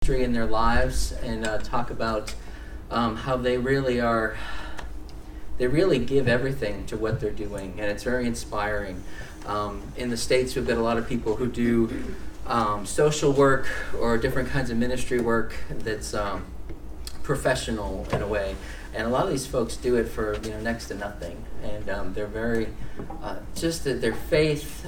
ministry in their lives and talk about how they really give everything to what they're doing, and it's very inspiring. In the States, we've got a lot of people who do social work or different kinds of ministry work that's professional in a way, and a lot of these folks do it for next to nothing, and they're very just that their faith,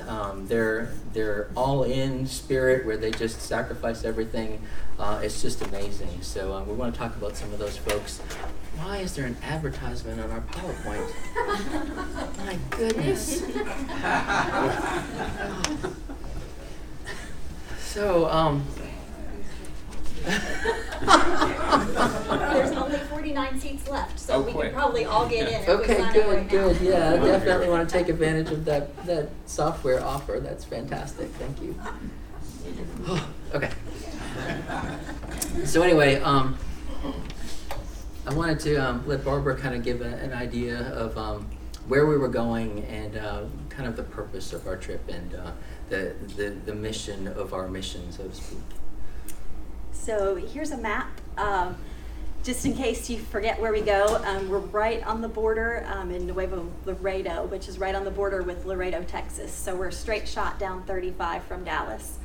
their all-in spirit where they just sacrifice everything. It's just amazing. So we want to talk about some of those folks. Why is there an advertisement on our PowerPoint? My goodness. So, there's only 49 seats left, so we can probably all get in. Okay, good. Yeah, I definitely want to take advantage of that software offer. That's fantastic. Thank you. Okay. So anyway, I wanted to let Barbara kind of give an idea of where we were going and kind of the purpose of our trip and the mission of our mission, so to speak. So here's a map. Just in case you forget where we go, we're right on the border in Nuevo Laredo, which is right on the border with Laredo, Texas. So we're a straight shot down 35 from Dallas.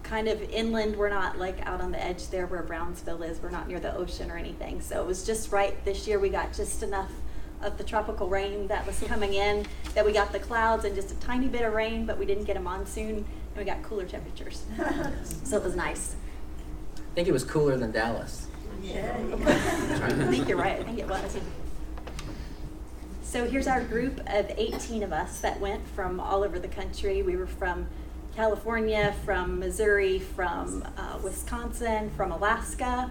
Kind of inland, we're not like out on the edge there where Brownsville is. We're not near the ocean or anything. So it was just right. This year we got just enough of the tropical rain that was coming in, that we got the clouds and just a tiny bit of rain, but we didn't get a monsoon, and we got cooler temperatures. So it was nice. I think it was cooler than Dallas. Yeah. I think you're right. I think it was. So here's our group of 18 of us that went from all over the country. We were from California, from Missouri, from Wisconsin, from Alaska,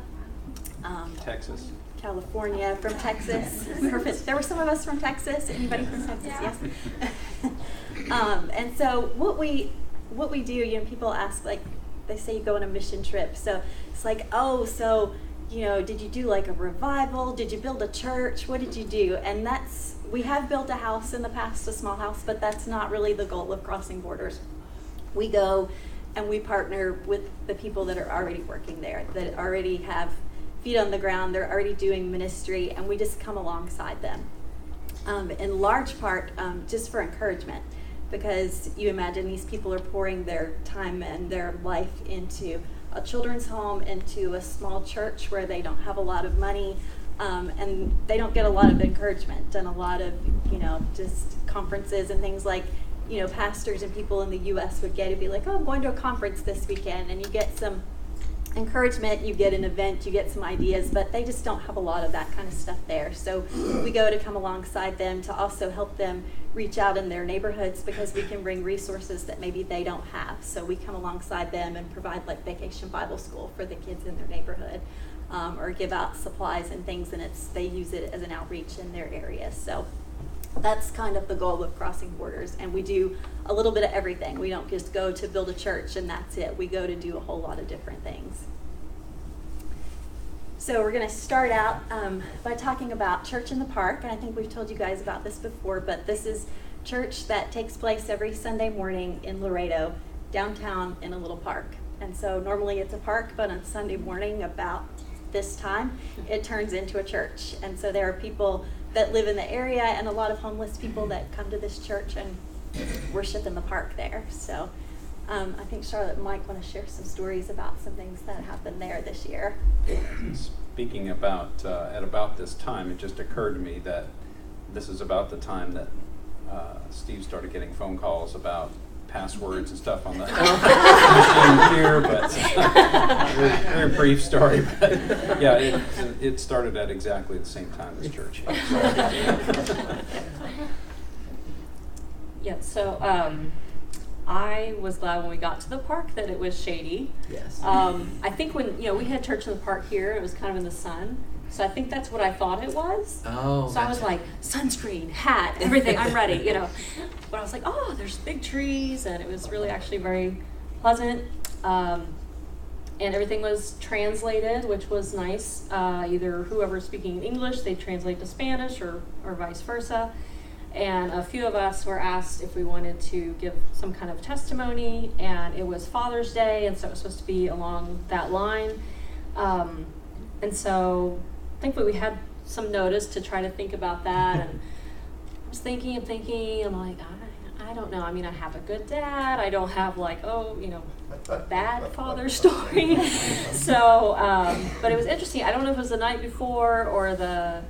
Texas, California, from Texas. Perfect. There were some of us from Texas. Anybody from Texas? Yeah. Yes. And so what we do, people ask, like, they say you go on a mission trip. So it's like, oh, so, did you do like a revival? Did you build a church? What did you do? And we have built a house in the past, a small house, but that's not really the goal of Crossing Borders. We go and we partner with the people that are already working there, that already have feet on the ground, they're already doing ministry, and we just come alongside them. In large part, just for encouragement, because you imagine these people are pouring their time and their life into a children's home, into a small church where they don't have a lot of money, and they don't get a lot of encouragement and a lot of, just conferences and things like, pastors and people in the U.S. would get to be like, oh, I'm going to a conference this weekend, and you get some encouragement, you get an event, you get some ideas, but they just don't have a lot of that kind of stuff there. So we go to come alongside them to also help them reach out in their neighborhoods, because we can bring resources that maybe they don't have. So we come alongside them and provide like Vacation Bible School for the kids in their neighborhood, or give out supplies and things, and they use it as an outreach in their area. So that's kind of the goal of Crossing Borders, and we do a little bit of everything. We don't just go to build a church and that's it. We go to do a whole lot of different things. So we're going to start out by talking about Church in the Park, and I think we've told you guys about this before, but this is church that takes place every Sunday morning in Laredo, downtown in a little park. And so normally it's a park, but on Sunday morning about this time, it turns into a church. And so there are people that live in the area and a lot of homeless people that come to this church and worship in the park there. So I think Charlotte and Mike want to share some stories about some things that happened there this year. Speaking about, at about this time, it just occurred to me that this is about the time that Steve started getting phone calls about passwords and stuff on the machine here, but very brief story. But yeah, it started at exactly the same time as church. Yeah, so I was glad when we got to the park that it was shady. Yes. I think when we had church in the park here, it was kind of in the sun. So I think that's what I thought it was. Oh. So I was like, sunscreen, hat, everything, I'm ready, But I was like, oh, there's big trees, and it was really actually very pleasant. And everything was translated, which was nice. Either whoever's speaking English, they translate to Spanish or vice versa. And a few of us were asked if we wanted to give some kind of testimony, and it was Father's Day, and so it was supposed to be along that line. And so thankfully we had some notice to try to think about that, and I was thinking, I'm like, I don't know. I mean, I have a good dad. I don't have like, a bad father story. So, but it was interesting. I don't know if it was the night before or the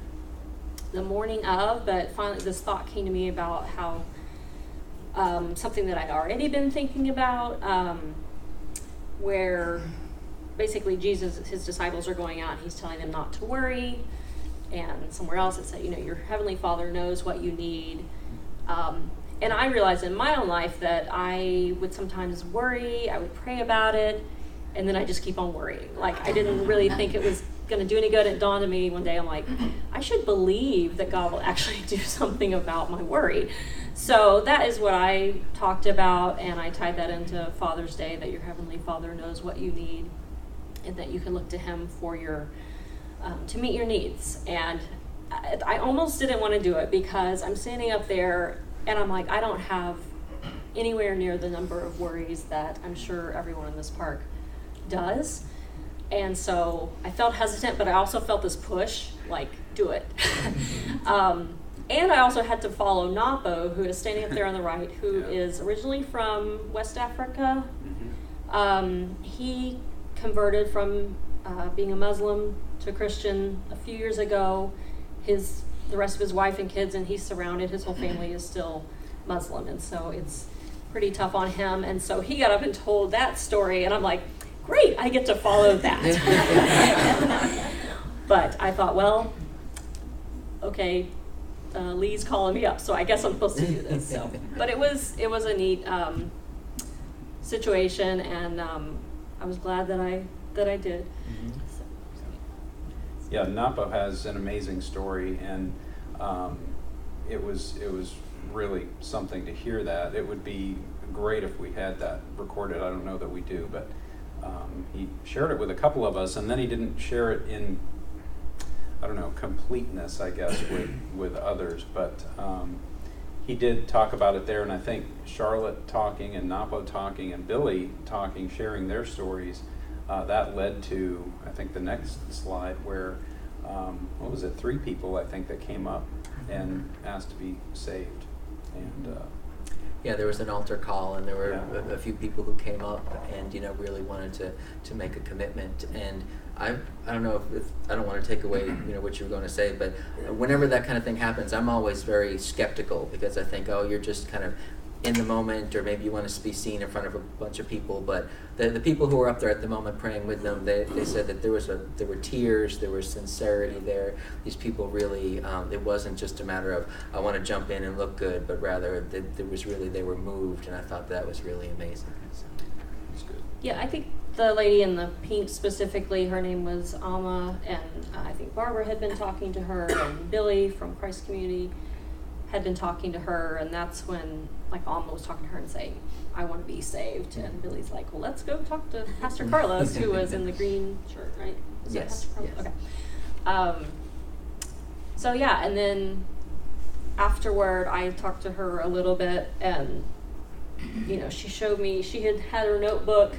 morning of, but finally this thought came to me about how something that I'd already been thinking about, where basically Jesus, his disciples are going out and he's telling them not to worry. And somewhere else it said, your Heavenly Father knows what you need. And I realized in my own life that I would sometimes worry, I would pray about it, and then I just keep on worrying. Like, I didn't really think it was going to do any good. It dawned on me one day, I'm like, I should believe that God will actually do something about my worry. So that is what I talked about, and I tied that into Father's Day, that your Heavenly Father knows what you need, and that you can look to him for your to meet your needs. And I almost didn't want to do it because I'm standing up there and I'm like, I don't have anywhere near the number of worries that I'm sure everyone in this park does. And so I felt hesitant, but I also felt this push, like, do it. And I also had to follow Napo, who is standing up there on the right, who is originally from West Africa. He converted from being a Muslim to a Christian a few years ago. The rest of his wife and kids, and he's surrounded, his whole family is still Muslim, and so it's pretty tough on him. And so he got up and told that story, and I'm like, great, I get to follow that. But I thought, well, okay, Lee's calling me up, so I guess I'm supposed to do this. So, but it was a neat situation, and I was glad that I did. Mm-hmm. Yeah, Napo has an amazing story, and it was really something to hear that. It would be great if we had that recorded. I don't know that we do, but he shared it with a couple of us, and then he didn't share it in, I don't know, completeness, I guess, with others. But he did talk about it there, and I think Charlotte talking and Napo talking and Billy talking, sharing their stories, that led to, I think, the next slide where, 3 people, I think, that came up and asked to be saved. And yeah, there was an altar call, and there were a few people who came up and really wanted to make a commitment. And I don't know if I don't want to take away what you were going to say, but whenever that kind of thing happens, I'm always very skeptical, because I think, you're just kind of in the moment, or maybe you want to be seen in front of a bunch of people. But the people who were up there at the moment praying with them, they said that there were tears, there was sincerity there. These people really, it wasn't just a matter of, I want to jump in and look good, but rather there was really, they were moved, and I thought that was really amazing. So, it's good. Yeah, I think the lady in the pink specifically, her name was Alma, and I think Barbara had been talking to her, and Billy from Christ Community had been talking to her, and that's when, like, Alma was talking to her and saying, I want to be saved. And Billy's like, well, let's go talk to Pastor Carlos, who was in the green shirt, right? Was that yes. Pastor Carlos? Okay. So yeah, and then afterward, I talked to her a little bit, and she showed me, she had her notebook,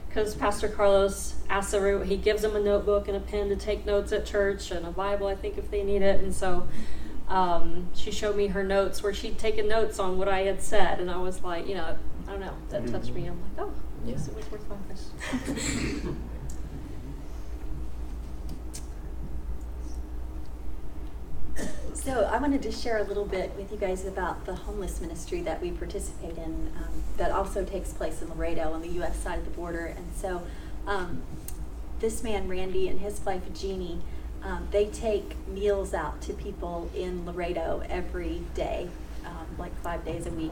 because Pastor Carlos asks everyone, he gives them a notebook and a pen to take notes at church, and a Bible, I think, if they need it. And so she showed me her notes where she'd taken notes on what I had said, and I was like, I don't know, that touched me. I'm like, yes, it was worthwhile. So I wanted to share a little bit with you guys about the homeless ministry that we participate in, that also takes place in Laredo on the U.S. side of the border. And so this man, Randy, and his wife, Jeannie, they take meals out to people in Laredo every day, like 5 days a week.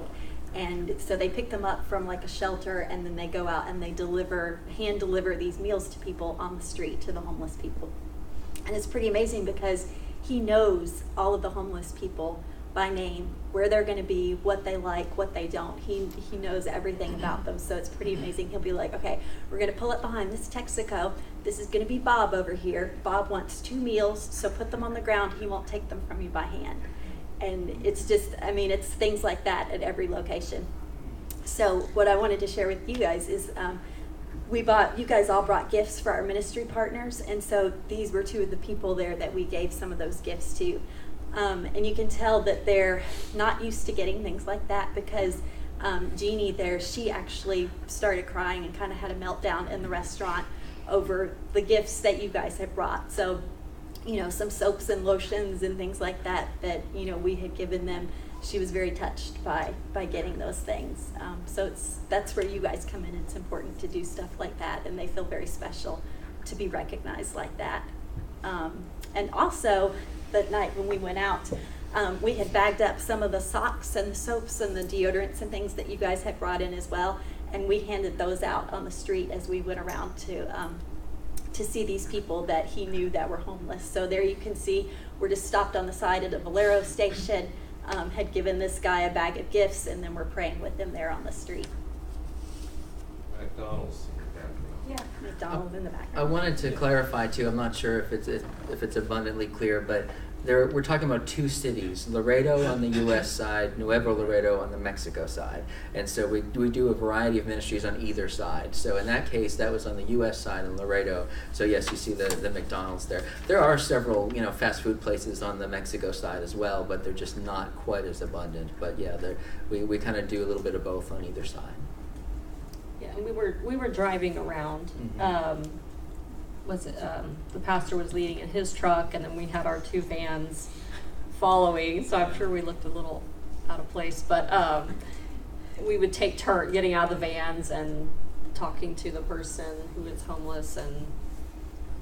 And so they pick them up from like a shelter, and then they go out and they hand deliver these meals to people on the street, to the homeless people. And it's pretty amazing because he knows all of the homeless people by name, where they're going to be, what they like, what they don't. He knows everything about them, so it's pretty amazing. He'll be like, okay, we're going to pull up behind this Texaco. This is going to be Bob over here. Bob wants 2 meals, so put them on the ground. He won't take them from you by hand. And it's just, it's things like that at every location. So what I wanted to share with you guys is you guys all brought gifts for our ministry partners, and so these were two of the people there that we gave some of those gifts to. And you can tell that they're not used to getting things like that, because Jeannie there, she actually started crying and kind of had a meltdown in the restaurant over the gifts that you guys had brought. So, some soaps and lotions and things like that we had given them. She was very touched by getting those things. So that's where you guys come in. It's important to do stuff like that, and they feel very special to be recognized like that. And also, the night when we went out, we had bagged up some of the socks and the soaps and the deodorants and things that you guys had brought in as well, and we handed those out on the street as we went around to see these people that he knew that were homeless. So there you can see, we're just stopped on the side at the Valero station, had given this guy a bag of gifts, and then we're praying with him there on the street. McDonald's in the background. Yeah, McDonald's in the background. I wanted to clarify too. I'm not sure if it's abundantly clear, but we're talking about two cities: Laredo on the U.S. side, Nuevo Laredo on the Mexico side. And so we do a variety of ministries on either side. So in that case, that was on the U.S. side in Laredo. So yes, you see the McDonald's there. There are several fast food places on the Mexico side as well, but they're just not quite as abundant. But yeah, we kind of do a little bit of both on either side. Yeah, and we were driving around. Mhm. The pastor was leading in his truck, and then we had our two vans following, so I'm sure we looked a little out of place, but we would take turn getting out of the vans and talking to the person who is homeless and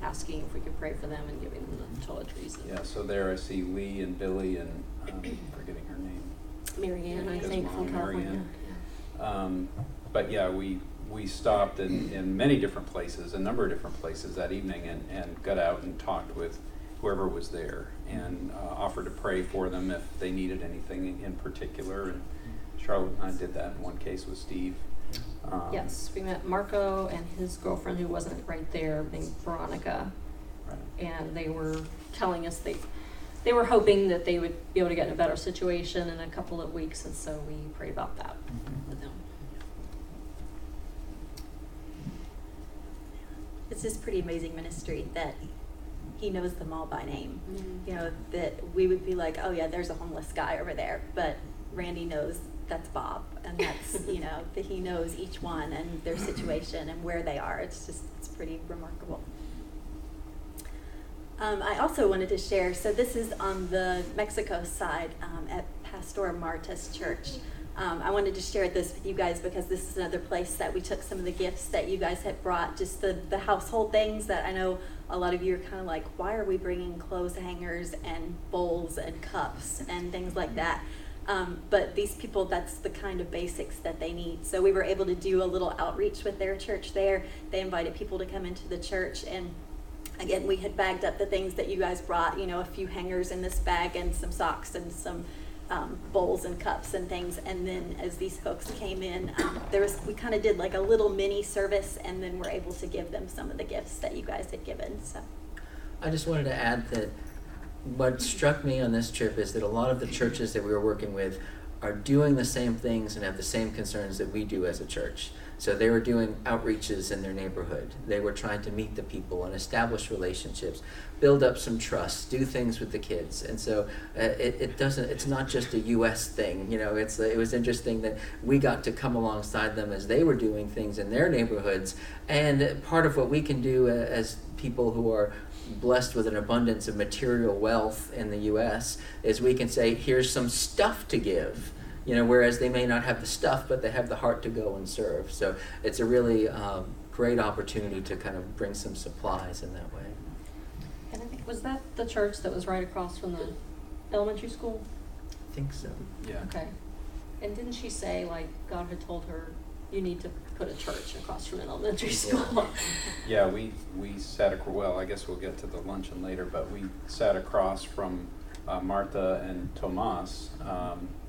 asking if we could pray for them and giving them the toiletries. Yeah, so there I see Lee and Billy and forgetting her name. Marianne, I His think, mom, from California. Marianne. But yeah, we stopped in many different places, a number of different places that evening, and got out and talked with whoever was there, and offered to pray for them if they needed anything in particular. And Charlotte and I did that in one case with Steve. Yes, we met Marco and his girlfriend, who wasn't right there, named Veronica. Right. And they were telling us they were hoping that they would be able to get in a better situation in a couple of weeks, and so we prayed about that with them. It's just pretty amazing ministry that he knows them all by name. Mm-hmm. That we would be like, oh yeah, there's a homeless guy over there, but Randy knows that's Bob, and that's that he knows each one and their situation and where they are. It's pretty remarkable. I also wanted to share, so this is on the Mexico side at Pastor Marta's church. I wanted to share this with you guys because this is another place that we took some of the gifts that you guys had brought, just the household things that I know a lot of you are kind of like, why are we bringing clothes hangers and bowls and cups and things like that? But these people, that's the kind of basics that they need. So we were able to do a little outreach with their church there. They invited people to come into the church, and again, we had bagged up the things that you guys brought, a few hangers in this bag and some socks and some bowls and cups and things. And then as these folks came in, we kind of did like a little mini service, and then we're able to give them some of the gifts that you guys had given. So I just wanted to add that what struck me on this trip is that a lot of the churches that we were working with are doing the same things and have the same concerns that we do as a church. So they were doing outreaches in their neighborhood. They were trying to meet the people and establish relationships, build up some trust, do things with the kids. And so it's not just a U.S. thing. It was interesting that we got to come alongside them as they were doing things in their neighborhoods. And part of what we can do as people who are blessed with an abundance of material wealth in the U.S. is we can say, here's some stuff to give. Whereas they may not have the stuff, but they have the heart to go and serve. So it's a really great opportunity to kind of bring some supplies in that way. And I think, was that the church that was right across from the elementary school? I think so. Yeah. Okay. And didn't she say, like, God had told her, you need to put a church across from an elementary school? Yeah, we sat well, I guess we'll get to the luncheon later, but we sat across from Martha and Tomas,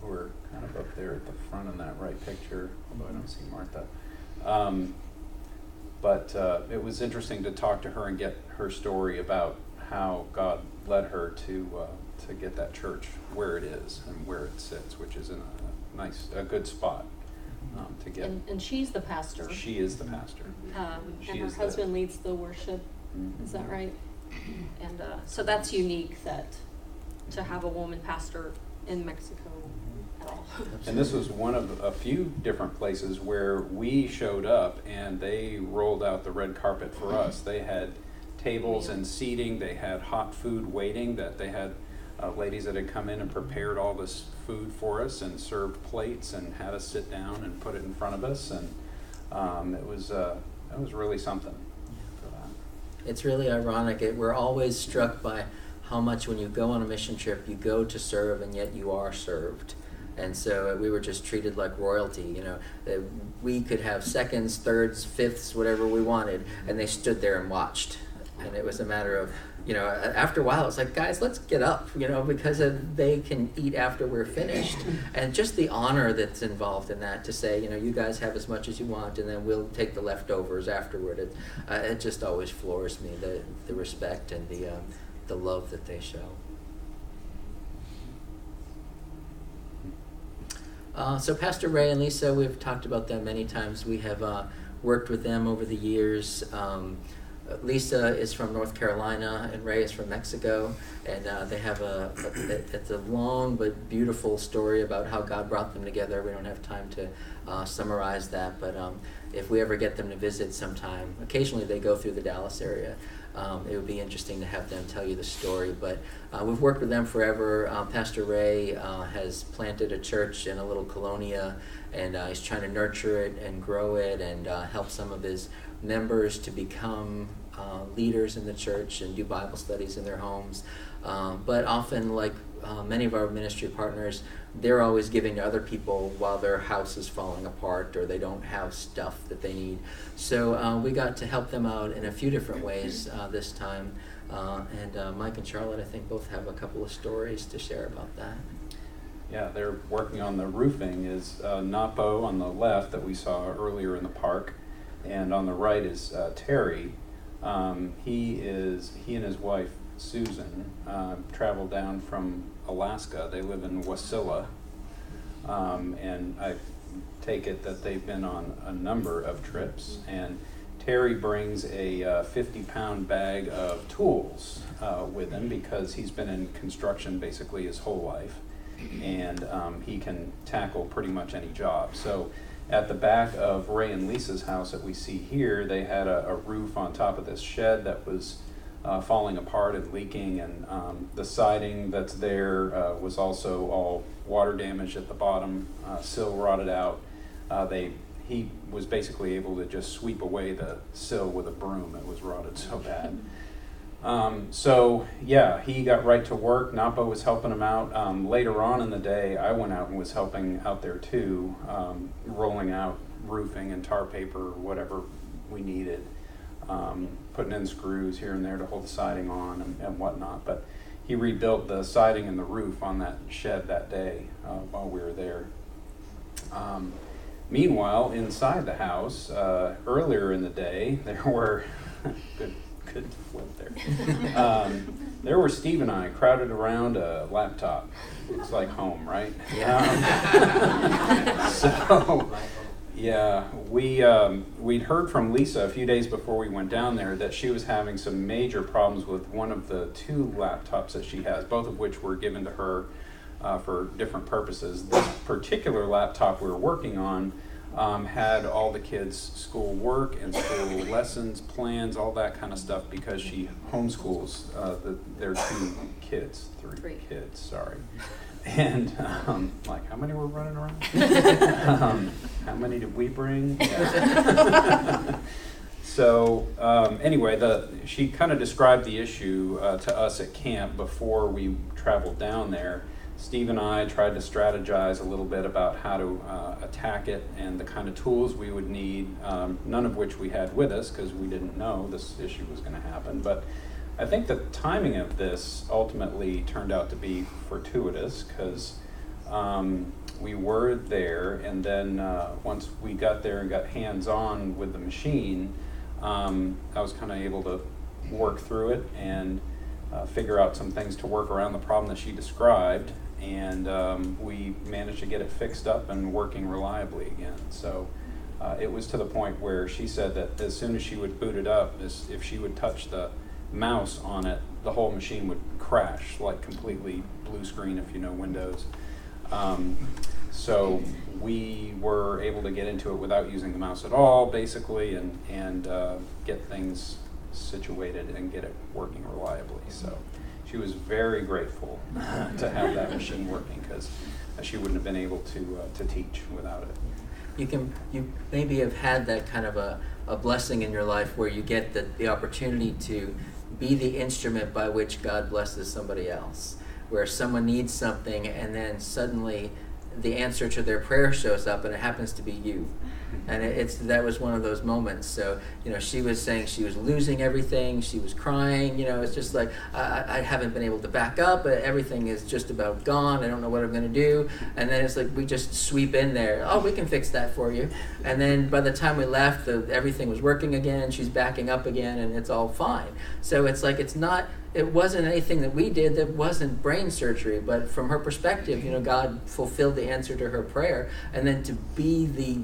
who were kind of up there at the front in that right picture, although I don't see Martha. But it was interesting to talk to her and get her story about how God led her to get that church where it is and where it sits, which is in a good spot. to get. And she's the pastor. She is the pastor. And She her is the- husband leads the worship. Is that right? And so that's unique that to have a woman pastor in Mexico at all. And this was one of a few different places where we showed up and they rolled out the red carpet for us. They had tables and seating, they had hot food waiting, that they had ladies that had come in and prepared all this food for us and served plates and had us sit down and put it in front of us, and it was really something for that. It's really ironic. We're always struck by how much when you go on a mission trip, you go to serve and yet you are served. And so we were just treated like royalty, you know. We could have seconds, thirds, fifths, whatever we wanted, and they stood there and watched. And it was a matter of, you know, after a while, it's like, guys, let's get up, you know, because they can eat after we're finished. And just the honor that's involved in that, to say, you know, you guys have as much as you want, and then we'll take the leftovers afterward. It just always floors me, the respect and the love that they show. So Pastor Ray and Lisa, we've talked about them many times. We have worked with them over the years. Lisa is from North Carolina and Ray is from Mexico, and they have it's a long but beautiful story about how God brought them together. We don't have time to summarize that, but if we ever get them to visit sometime, occasionally they go through the Dallas area. It would be interesting to have them tell you the story, but we've worked with them forever. Pastor Ray has planted a church in a little colonia, and he's trying to nurture it and grow it and help some of his members to become leaders in the church and do Bible studies in their homes. But often, like many of our ministry partners, they're always giving to other people while their house is falling apart or they don't have stuff that they need. So we got to help them out in a few different ways this time. And Mike and Charlotte, I think, both have a couple of stories to share about that. Yeah, they're working on the roofing. Is Napo on the left that we saw earlier in the park, and on the right is Terry. He and his wife Susan traveled down from Alaska. They live in Wasilla, and I take it that they've been on a number of trips. And Terry brings a 50-pound bag of tools with him because he's been in construction basically his whole life, and he can tackle pretty much any job. So at the back of Ray and Lisa's house that we see here, they had a roof on top of this shed that was falling apart and leaking, and the siding that's there was also all water damaged at the bottom, sill rotted out. He was basically able to just sweep away the sill with a broom. It was rotted so bad. So yeah, he got right to work. Napo was helping him out. Later on in the day, I went out and was helping out there too, rolling out roofing and tar paper, whatever we needed, putting in screws here and there to hold the siding on and whatnot. But he rebuilt the siding and the roof on that shed that day while we were there. Meanwhile, inside the house, earlier in the day, there were good flip there. There were Steve and I crowded around a laptop. It's like home, right? Yeah. So, yeah, we'd heard from Lisa a few days before we went down there that she was having some major problems with one of the two laptops that she has, both of which were given to her for different purposes. This particular laptop we were working on had all the kids' school work and school lessons, plans, all that kind of stuff, because she homeschools their three kids, sorry. And like, how many were running around? How many did we bring? Yeah. So anyway, she kind of described the issue to us at camp before we traveled down there. Steve and I tried to strategize a little bit about how to attack it and the kind of tools we would need, none of which we had with us because we didn't know this issue was going to happen. But I think the timing of this ultimately turned out to be fortuitous because we were there, and then once we got there and got hands-on with the machine, I was kind of able to work through it and figure out some things to work around the problem that she described. and we managed to get it fixed up and working reliably again. So it was to the point where she said that as soon as she would boot it up, if she would touch the mouse on it, the whole machine would crash, like completely blue screen if you know Windows. So we were able to get into it without using the mouse at all, basically, and get things situated and get it working reliably. So she was very grateful to have that machine working, because she wouldn't have been able to teach without it. You maybe have had that kind of a blessing in your life where you get the opportunity to be the instrument by which God blesses somebody else, where someone needs something and then suddenly the answer to their prayer shows up and it happens to be you. And that was one of those moments. So, she was saying she was losing everything. She was crying. It's just like, I haven't been able to back up. Everything is just about gone. I don't know what I'm going to do. And then it's like we just sweep in there. Oh, we can fix that for you. And then by the time we left, everything was working again. She's backing up again, and it's all fine. So it's like it wasn't anything that we did that wasn't brain surgery, but from her perspective, God fulfilled the answer to her prayer. And then to be the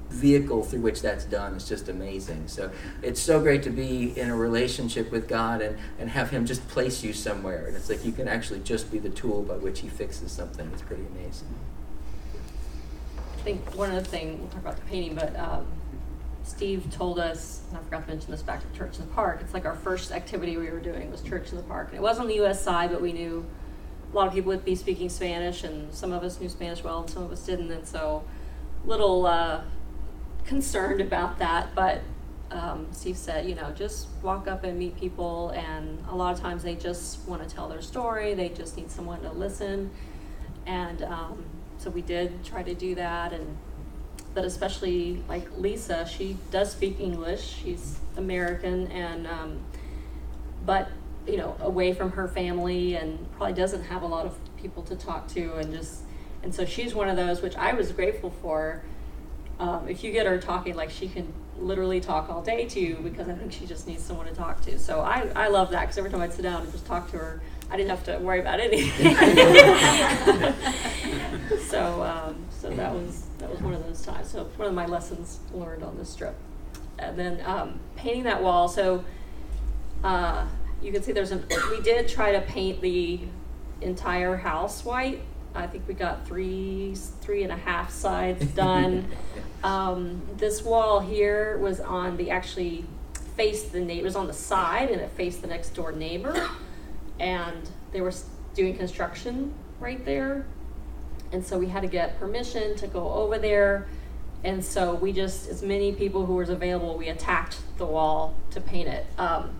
vehicle through which that's done is just amazing. So it's so great to be in a relationship with God and have him just place you somewhere. And it's like you can actually just be the tool by which he fixes something. It's pretty amazing. I think one of the things, we'll talk about the painting, but Steve told us, and I forgot to mention this back to Church in the Park, it's like our first activity we were doing was Church in the Park. And it wasn't the U.S. side, but we knew a lot of people would be speaking Spanish, and some of us knew Spanish well and some of us didn't. And so little concerned about that, but Steve said, just walk up and meet people, and a lot of times they just want to tell their story, they just need someone to listen. And so we did try to do that, but especially like Lisa, she does speak English, she's American, and but away from her family and probably doesn't have a lot of people to talk to, and so she's one of those, which I was grateful for. If you get her talking, like, she can literally talk all day to you, because I think she just needs someone to talk to. So I love that, because every time I'd sit down and just talk to her, I didn't have to worry about anything. So that was one of those times. So one of my lessons learned on this trip. And then painting that wall. So you can see we did try to paint the entire house white. I think we got three and a half sides done. This wall here was actually faced the neighbor, was on the side, and it faced the next door neighbor. And they were doing construction right there. And so we had to get permission to go over there. And so we just, as many people who was available, we attacked the wall to paint it. And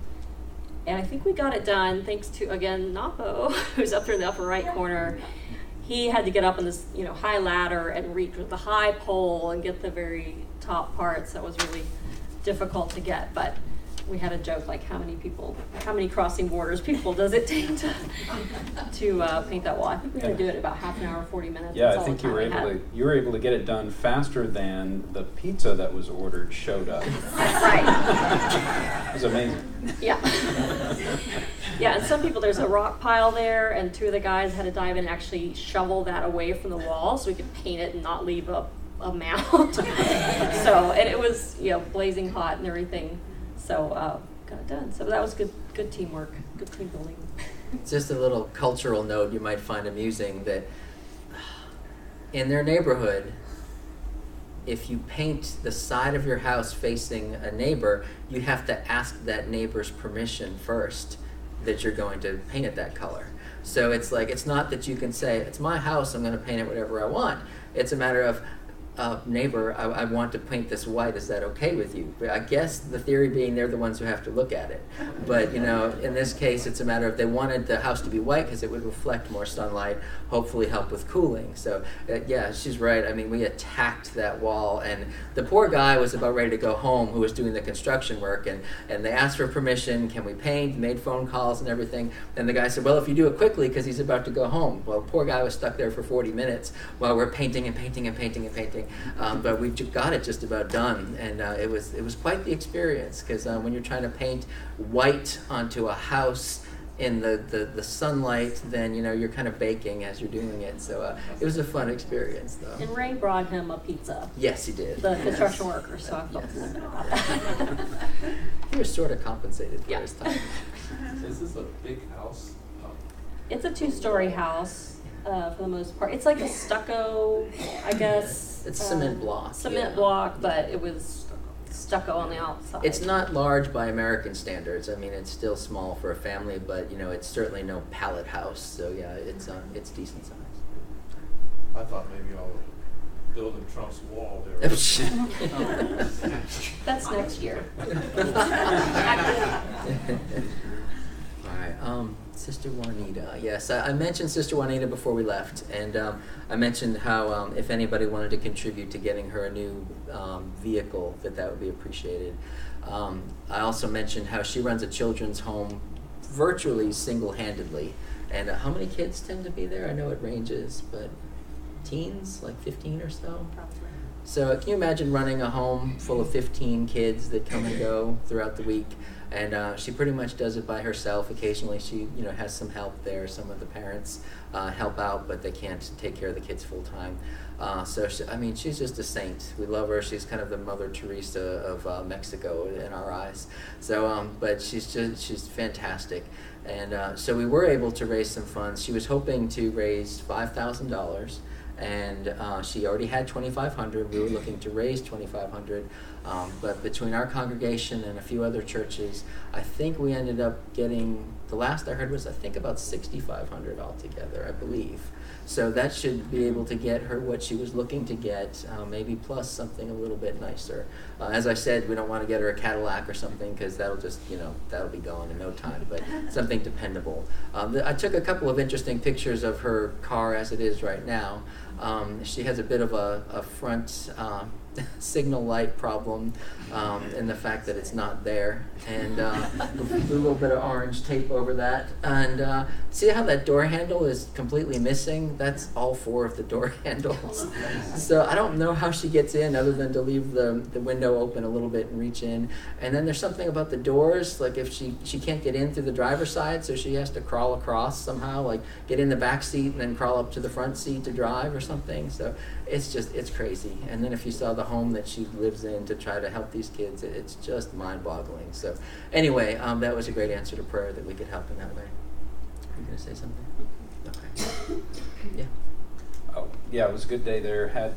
I think we got it done thanks to, again, Napo, who's up there in the upper right corner. He had to get up on this, high ladder and reach with the high pole and get the very top parts. That was really difficult to get, but we had a joke like, how many crossing borders people does it take to paint that wall? I think we had to do it about half an hour, 40 minutes. Yeah, I think you were able to get it done faster than the pizza that was ordered showed up. Right. It was amazing. Yeah. Yeah, and some people, there's a rock pile there, and two of the guys had to dive in and actually shovel that away from the wall so we could paint it and not leave a mound. And it was, blazing hot and everything. So got it done. So that was good teamwork, good team building. Just a little cultural note you might find amusing, that in their neighborhood, if you paint the side of your house facing a neighbor, you have to ask that neighbor's permission first that you're going to paint it that color. So it's like, it's not that you can say, it's my house, I'm going to paint it whatever I want. It's a matter of, neighbor, I want to paint this white, is that okay with you? But I guess the theory being they're the ones who have to look at it. But, in this case, it's a matter of they wanted the house to be white because it would reflect more sunlight, hopefully help with cooling. So, yeah, she's right. I mean, we attacked that wall, and the poor guy was about ready to go home who was doing the construction work, and they asked for permission, can we paint, made phone calls and everything. And the guy said, well, if you do it quickly, because he's about to go home. Well, the poor guy was stuck there for 40 minutes while we're painting and painting and painting and painting. But we got it just about done, and it was quite the experience, because when you're trying to paint white onto a house in the sunlight, then you're kind of baking as you're doing it. So it was a fun experience, though. And Ray brought him a pizza. Yes, he did. The construction worker, so I felt Yes. good about that. He was sort of compensated for Yeah. his time. Is this a big house? It's a 2-story house for the most part. It's like a stucco, I guess. It's cement block, Cement yeah. block, but it was stucco on the outside. It's not large by American standards. I mean, it's still small for a family, but it's certainly no pallet house. So yeah, it's decent size. I thought maybe y'all were building Trump's wall there. That's next year. All right, Sister Juanita. Yes, I mentioned Sister Juanita before we left, and I mentioned how if anybody wanted to contribute to getting her a new vehicle, that would be appreciated. I also mentioned how she runs a children's home virtually single-handedly. And how many kids tend to be there? I know it ranges, but teens, like 15 or so? So can you imagine running a home full of 15 kids that come and go throughout the week? And she pretty much does it by herself. Occasionally she has some help there. Some of the parents help out, but they can't take care of the kids full time. So she's just a saint. We love her. She's kind of the Mother Teresa of Mexico in our eyes. So, but she's fantastic. And so we were able to raise some funds. She was hoping to raise $5,000. And she already had $2,500. We were looking to raise $2,500, but between our congregation and a few other churches, I think we ended up getting, the last I heard was about $6,500 altogether, I believe. So that should be able to get her what she was looking to get, maybe plus something a little bit nicer. As I said, we don't want to get her a Cadillac or something because that'll just, that'll be gone in no time, but something dependable. I took a couple of interesting pictures of her car as it is right now. She has a bit of a front signal light problem in the fact that it's not there, and a little bit of orange tape over that. And see how that door handle is completely missing? That's all 4 of the door handles. So I don't know how she gets in other than to leave the window open a little bit and reach in. And then there's something about the doors, like if she can't get in through the driver's side, so she has to crawl across somehow, like get in the back seat and then crawl up to the front seat to drive or something. So it's crazy. And then if you saw the home that she lives in to try to help these kids, it's just mind-boggling. So anyway, that was a great answer to prayer that we could help in that way. Are you going to say something? Okay. Yeah. Oh, yeah, it was a good day there. Had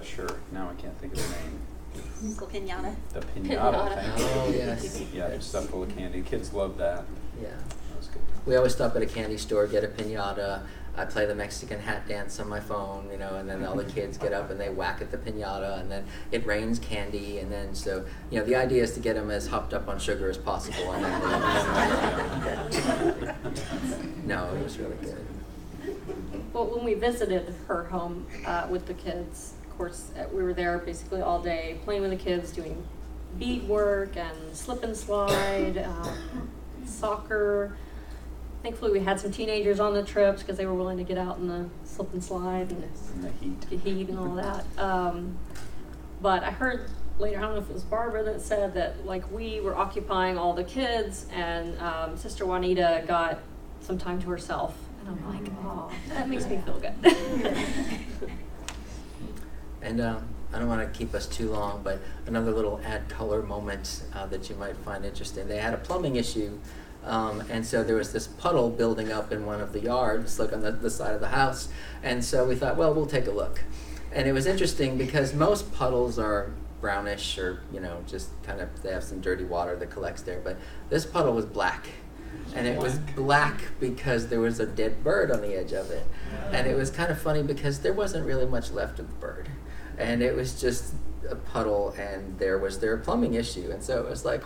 sure, now I can't think of the name. Uncle Pinata. The pinata. Pinata. Thank you. Oh, yes. Yeah, there's stuff full of candy. Kids love that. Yeah. That was good. We always stop at a candy store, get a piñata. I play the Mexican hat dance on my phone, and then all the kids get up and they whack at the piñata, and then it rains candy, and then so the idea is to get them as hopped up on sugar as possible. And then no, it was really good. Well, when we visited her home with the kids, of course, we were there basically all day playing with the kids, doing beadwork and slip and slide, soccer. Thankfully, we had some teenagers on the trips because they were willing to get out in the slip and slide and In the heat. the heat and all that. But I heard later, I don't know if it was Barbara that said that we were occupying all the kids, and Sister Juanita got some time to herself. And I'm like, oh, that makes me feel good. And I don't want to keep us too long, but another little add color moment that you might find interesting. They had a plumbing issue, and so there was this puddle building up in one of the yards, like on the side of the house. And so we thought, well, we'll take a look. And it was interesting because most puddles are brownish or, just kind of, they have some dirty water that collects there. But this puddle was black. And it was black because there was a dead bird on the edge of it. And it was kind of funny because there wasn't really much left of the bird. And it was just a puddle, and there was their plumbing issue. And so it was like,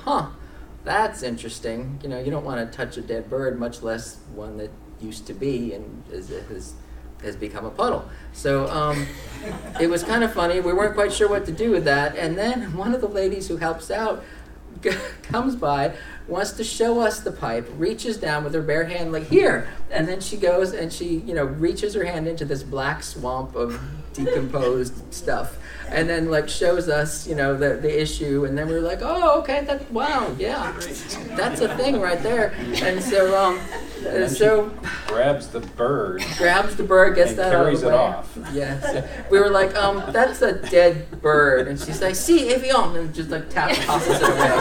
that's interesting. You don't want to touch a dead bird, much less one that used to be and has become a puddle. So it was kind of funny. We weren't quite sure what to do with that. And then one of the ladies who helps out comes by, wants to show us the pipe, reaches down with her bare hand, like, here, and then she goes and she, reaches her hand into this black swamp of decomposed stuff, and then like shows us, the issue, and then we're like, oh, okay, wow, yeah, that's a thing right there, and so grabs the bird, gets and that out of carries the it way. off. Yeah, so we were like, that's a dead bird, and she's like, si, avion, and just like tosses it away.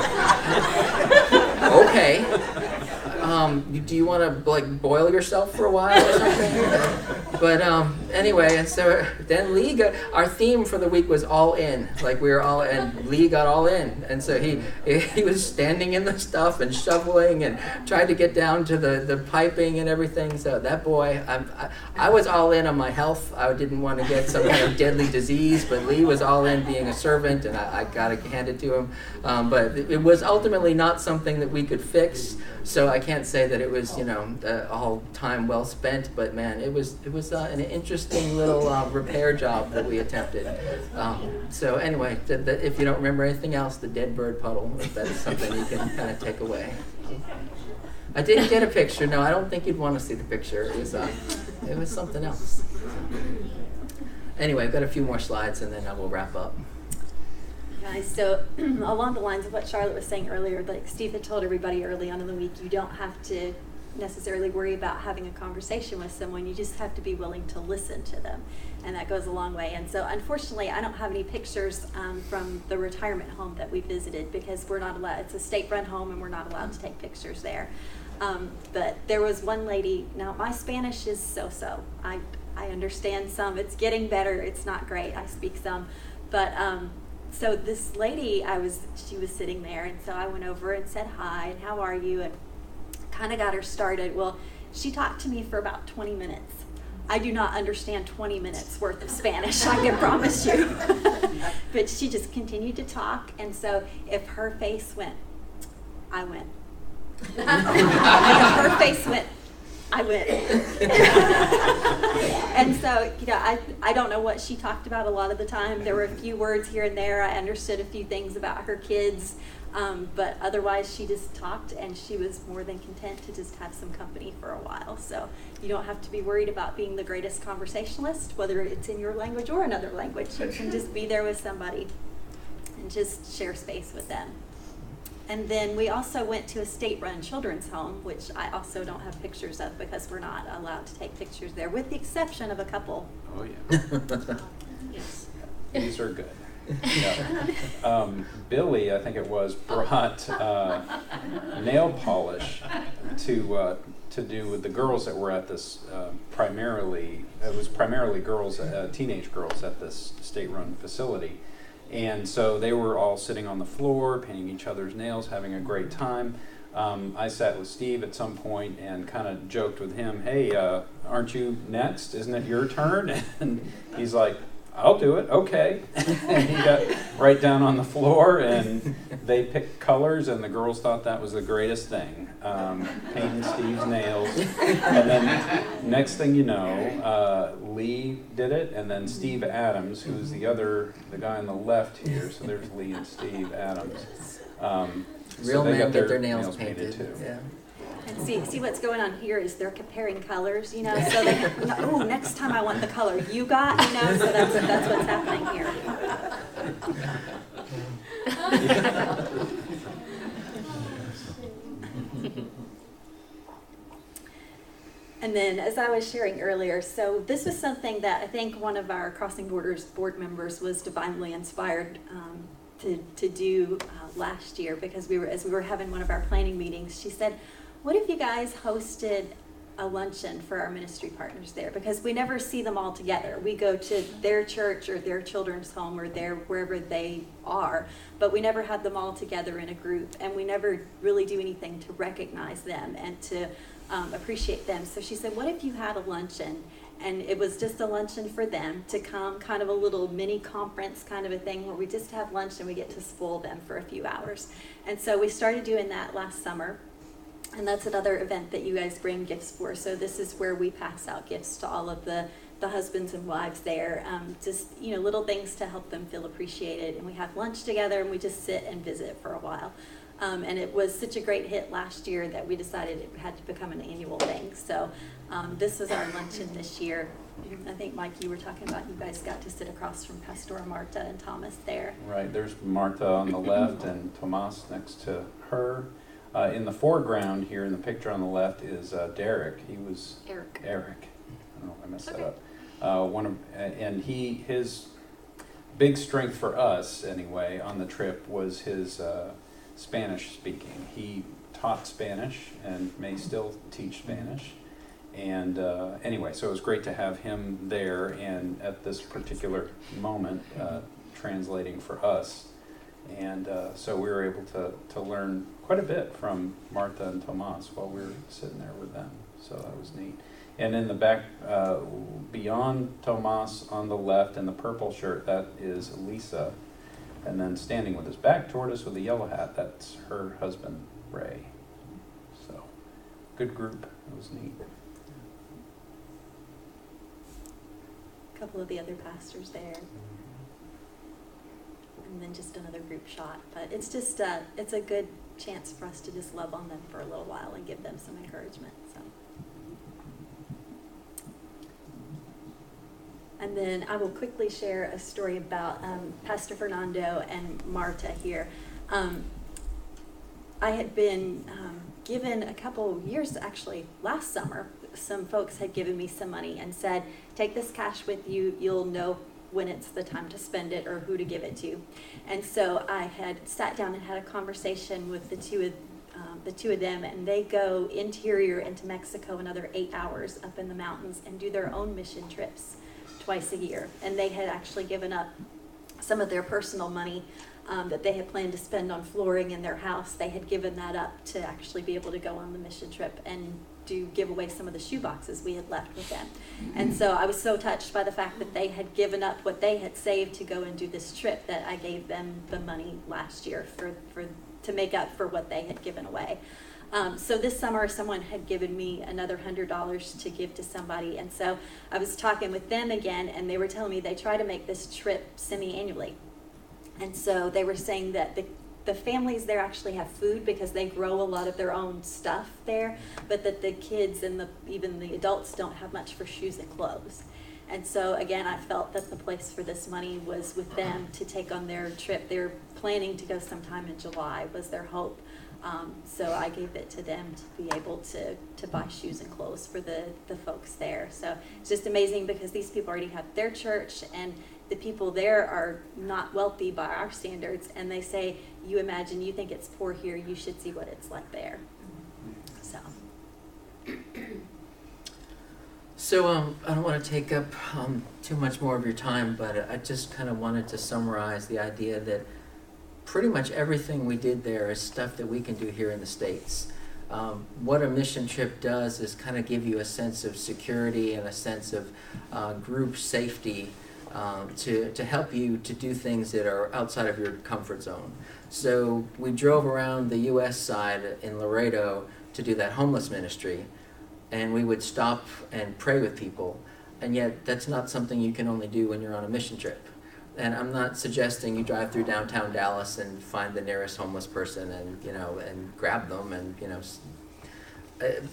Okay. Do you want to like boil yourself for a while or something? But anyway, and so then Lee our theme for the week was all in. Like we were all in. Lee got all in, and so he was standing in the stuff and shoveling and tried to get down to the piping and everything. So that boy, I was all in on my health. I didn't want to get some kind of deadly disease, but Lee was all in being a servant, and I got to hand it to him. But it was ultimately not something that we could fix. So I can't say that it was, all time well spent, but man, it was an interesting little repair job that we attempted. So anyway, if you don't remember anything else, the dead bird puddle, that's something you can kind of take away. I didn't get a picture. No, I don't think you'd want to see the picture. It was something else. Anyway, I've got a few more slides, and then I will wrap up. Guys, so along the lines of what Charlotte was saying earlier, like Steve had told everybody early on in the week, you don't have to necessarily worry about having a conversation with someone. You just have to be willing to listen to them, and that goes a long way. And so unfortunately, I don't have any pictures from the retirement home that we visited because we're not allowed. It's a state-run home, and we're not allowed to take pictures there. But there was one lady. Now, my Spanish is so-so. I understand some. It's getting better. It's not great. I speak some. But so this lady, she was sitting there, and so I went over and said hi, and how are you, and kind of got her started. Well, she talked to me for about 20 minutes. I do not understand 20 minutes worth of Spanish, I can promise you. But she just continued to talk, and so if her face went, I went. And if her face went, I went. And so, I don't know what she talked about a lot of the time. There were a few words here and there. I understood a few things about her kids. But otherwise, she just talked, and she was more than content to just have some company for a while. So you don't have to be worried about being the greatest conversationalist, whether it's in your language or another language. You can just be there with somebody and just share space with them. And then we also went to a state-run children's home, which I also don't have pictures of because we're not allowed to take pictures there, with the exception of a couple. Oh, yeah. Yes. These are good. Yeah. Billy, I think it was, brought nail polish to do with the girls that were at this primarily girls, teenage girls at this state-run facility. And so they were all sitting on the floor, painting each other's nails, having a great time. I sat with Steve at some point and kind of joked with him, hey, aren't you next? Isn't it your turn? And he's like, I'll do it, okay. And he got right down on the floor, and they picked colors, and the girls thought that was the greatest thing, painting Steve's nails. And then next thing you know, Lee did it, and then Steve Adams, who's the guy on the left here, so there's Lee and Steve Adams. Real so they men got get their nails painted too. Yeah. And see what's going on here is they're comparing colors, so they, oh, next time I want the color you got, so that's what's happening here. And then, as I was sharing earlier, so this was something that I think one of our Crossing Borders board members was divinely inspired to do last year, because as we were having one of our planning meetings, she said, what if you guys hosted a luncheon for our ministry partners there? Because we never see them all together. We go to their church or their children's home or wherever they are, but we never have them all together in a group, and we never really do anything to recognize them and to appreciate them. So she said, what if you had a luncheon, and it was just a luncheon for them to come, kind of a little mini conference kind of a thing where we just have lunch and we get to spoil them for a few hours. And so we started doing that last summer. And that's another event that you guys bring gifts for. So this is where we pass out gifts to all of the husbands and wives there. Just, little things to help them feel appreciated. And we have lunch together, and we just sit and visit for a while. And it was such a great hit last year that we decided it had to become an annual thing. So this was our luncheon this year. I think, Mike, you were talking about you guys got to sit across from Pastor Marta and Thomas there. Right, there's Martha on the left and Tomas next to her. In the foreground here in the picture on the left is Derek. He was Eric. I don't know if I messed that up. His big strength for us anyway on the trip was his Spanish speaking. He taught Spanish and may still teach Spanish. And anyway, so it was great to have him there and at this particular moment translating for us. And so we were able to learn quite a bit from Martha and Tomas while we were sitting there with them. So that was neat. And in the back, beyond Tomas on the left in the purple shirt, that is Lisa. And then standing with his back toward us with a yellow hat, that's her husband, Ray. So good group. It was neat. A couple of the other pastors there. And then just another group shot. But it's just, it's a good chance for us to just love on them for a little while and give them some encouragement. So. And then I will quickly share a story about Pastor Fernando and Marta here. I had been given a couple years, actually last summer, some folks had given me some money and said, take this cash with you, you'll know when it's the time to spend it or who to give it to. And so I had sat down and had a conversation with the two of them, and they go interior into Mexico another 8 hours up in the mountains and do their own mission trips twice a year. And they had actually given up some of their personal money that they had planned to spend on flooring in their house. They had given that up to actually be able to go on the mission trip and give away some of the shoe boxes we had left with them. And so I was so touched by the fact that they had given up what they had saved to go and do this trip that I gave them the money last year to make up for what they had given away. So this summer, someone had given me another $100 to give to somebody. And so I was talking with them again, and they were telling me they try to make this trip semi-annually. And so they were saying that the families there actually have food because they grow a lot of their own stuff there, but that the kids and even the adults don't have much for shoes and clothes. And so again, I felt that the place for this money was with them to take on their trip. They're planning to go sometime in July, was their hope. So I gave it to them to be able to buy shoes and clothes for the folks there. So it's just amazing because these people already have their church, and the people there are not wealthy by our standards, and they say, you imagine, you think it's poor here, you should see what it's like there. So. So I don't want to take up too much more of your time, but I just kind of wanted to summarize the idea that pretty much everything we did there is stuff that we can do here in the States. What a mission trip does is kind of give you a sense of security and a sense of group safety to help you to do things that are outside of your comfort zone. So we drove around the U.S. side in Laredo to do that homeless ministry, and we would stop and pray with people, and yet that's not something you can only do when you're on a mission trip. And I'm not suggesting you drive through downtown Dallas and find the nearest homeless person and grab them, and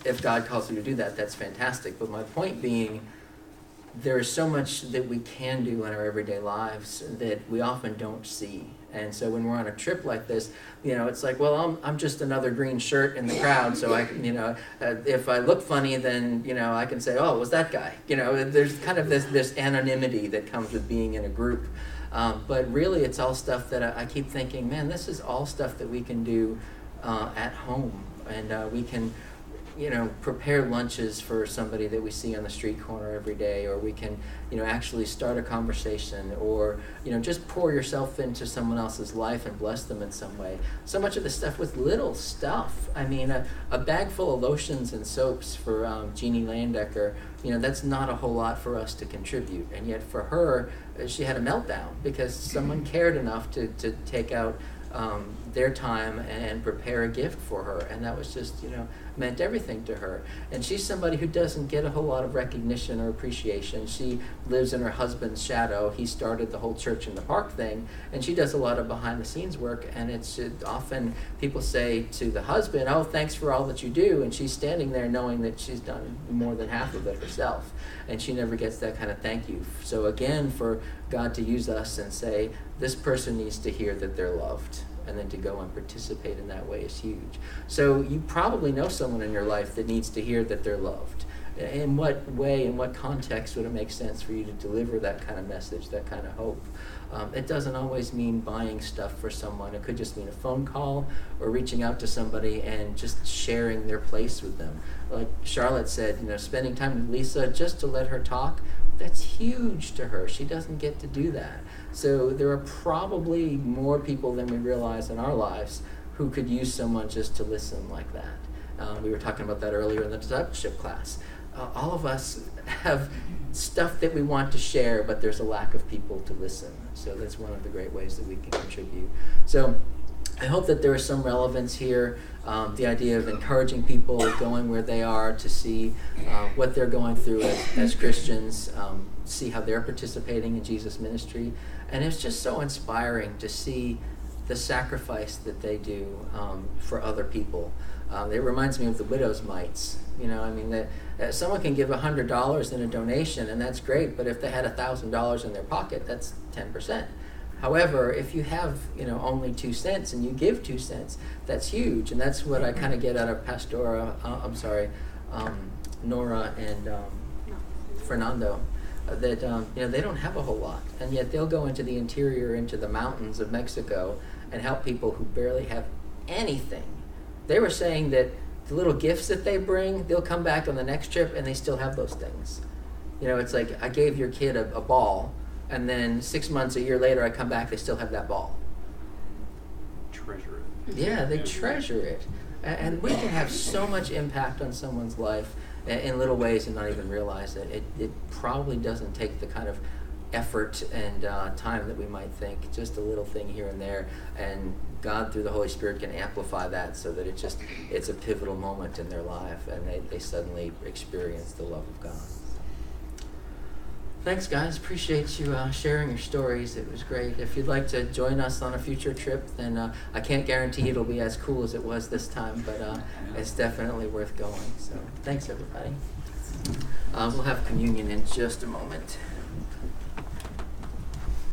if God calls you to do that, that's fantastic. But my point being, there is so much that we can do in our everyday lives that we often don't see. And so when we're on a trip like this, it's like, well, I'm just another green shirt in the crowd, so if I look funny, then I can say, oh, it was that guy. There's kind of this anonymity that comes with being in a group. But really, it's all stuff that I keep thinking, man, this is all stuff that we can do at home, and we can prepare lunches for somebody that we see on the street corner every day, or we can, actually start a conversation, or, just pour yourself into someone else's life and bless them in some way. So much of this stuff with little stuff. I mean, a bag full of lotions and soaps for Jeannie Landecker, that's not a whole lot for us to contribute. And yet for her, she had a meltdown because someone cared enough to take out their time and prepare a gift for her, and that was just, meant everything to her. And she's somebody who doesn't get a whole lot of recognition or appreciation. She lives in her husband's shadow. He started the whole church in the park thing, and she does a lot of behind the scenes work, and it's often people say to the husband, "Oh, thanks for all that you do," and she's standing there knowing that she's done more than half of it herself, and she never gets that kind of thank you. So again, for God to use us and say, this person needs to hear that they're loved, and then to go and participate in that way is huge. So you probably know someone in your life that needs to hear that they're loved. In what way, in what context would it make sense for you to deliver that kind of message, that kind of hope? It doesn't always mean buying stuff for someone. It could just mean a phone call or reaching out to somebody and just sharing their place with them. Like Charlotte said, spending time with Lisa just to let her talk, that's huge to her. She doesn't get to do that. So there are probably more people than we realize in our lives who could use someone just to listen like that. We were talking about that earlier in the discipleship class. All of us have stuff that we want to share, but there's a lack of people to listen. So that's one of the great ways that we can contribute. So I hope that there is some relevance here. The idea of encouraging people, going where they are to see what they're going through as Christians, see how they're participating in Jesus' ministry. And it's just so inspiring to see the sacrifice that they do for other people. It reminds me of the widow's mites. That someone can give $100 in a donation, and that's great, but if they had $1,000 in their pocket, that's 10%. However, if you have, only 2 cents and you give 2 cents, that's huge. And that's what I kind of get out of Nora and Fernando, that, they don't have a whole lot. And yet they'll go into the interior, into the mountains of Mexico and help people who barely have anything. They were saying that the little gifts that they bring, they'll come back on the next trip and they still have those things. It's like I gave your kid a ball, and then 6 months, a year later, I come back, they still have that ball. Treasure it. Yeah, they treasure it. And we can have so much impact on someone's life in little ways and not even realize it. It probably doesn't take the kind of effort and time that we might think. Just a little thing here and there. And God, through the Holy Spirit, can amplify that so that it's a pivotal moment in their life, and they suddenly experience the love of God. Thanks, guys. Appreciate you sharing your stories. It was great. If you'd like to join us on a future trip, then I can't guarantee it'll be as cool as it was this time, but it's definitely worth going. So thanks, everybody. We'll have communion in just a moment.